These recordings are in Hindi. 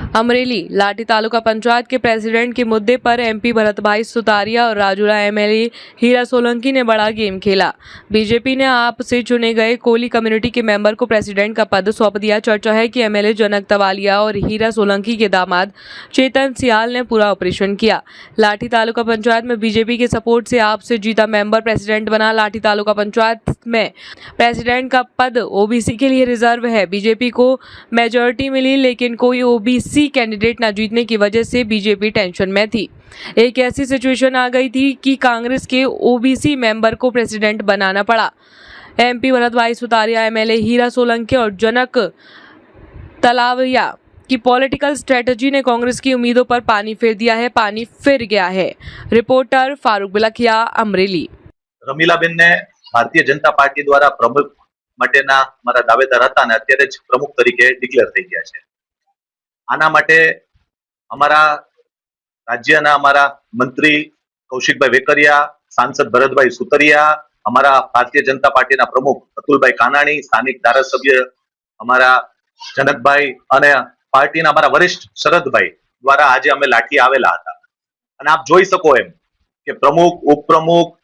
अमरेली लाठी तालुका पंचायत के प्रेसिडेंट के मुद्दे पर एमपी भरतभाई सुतारिया और राजूला एमएलए हीरा सोलंकी ने बड़ा गेम खेला। बीजेपी ने आप से चुने गए कोली कम्युनिटी के मेंबर को प्रेसिडेंट का पद सौंप दिया। चर्चा है कि एमएलए जनक तवालिया और हीरा सोलंकी के दामाद चेतन सियाल ने पूरा ऑपरेशन किया। लाठी तालुका पंचायत में बीजेपी के सपोर्ट से आप से जीता मेंबर प्रेसिडेंट बना। लाठी तालुका पंचायत में प्रेसिडेंट का पद ओबीसी के लिए रिजर्व है। बीजेपी को मेजॉरिटी मिली, लेकिन कोई ओबीसी कैंडिडेट न जीतने की वजह से बीजेपी टेंशन में थी। एक ऐसी सिचुएशन आ गई थी कि कांग्रेस के ओबीसी मेंबर को प्रेसिडेंट बनाना पड़ा। एमपी भरतभाई सुतारिया, एमएलए हीरा सोलंकी और जनक तलाविया की पॉलिटिकल स्ट्रेटजी ने कांग्रेस की उम्मीदों पर पानी फेर दिया है। पानी फिर गया है। रिपोर्टर फारूक बिलखिया, अमरेली। રમીલાબેન ને ભારતીય જનતા પાર્ટી દ્વારા પ્રમુખ માટેના મારા દાવેદાર હતા અને અત્યારે જ પ્રમુખ તરીકે ડિક્લેર થઈ ગયા છે। આના માટે અમારા રાજ્યના અમારા મંત્રી કૌશિકભાઈ વેકરિયા, સાંસદ ભરતભાઈ સુતરિયા, અમારા ભારતીય જનતા પાર્ટીના પ્રમુખ અતુલભાઈ કાનાણી, સ્થાનિક ધારાસભ્ય અમારા જનકભાઈ અને પાર્ટીના અમારા વરિષ્ઠ શરદભાઈ દ્વારા આજે અમે લાઠી આવેલા હતા। અને આપ જોઈ શકો એમ કે પ્રમુખ, ઉપપ્રમુખ,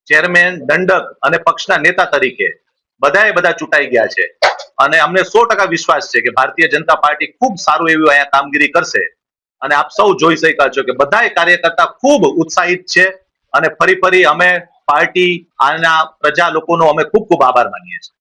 ચેરમેન, દંડક અને પક્ષના નેતા તરીકે બધા ચૂંટાઈ ગયા છે અને અમને 100% વિશ્વાસ છે કે ભારતીય જનતા પાર્ટી ખૂબ સારું એવું અહીંયા કામગીરી કરશે। અને આપ સૌ જોઈ શક્યા છો કે બધાય કાર્યકર્તા ખૂબ ઉત્સાહિત છે અને ફરી અમે પાર્ટી આના પ્રજા લોકોનો અમે ખૂબ આભાર માનીએ છીએ।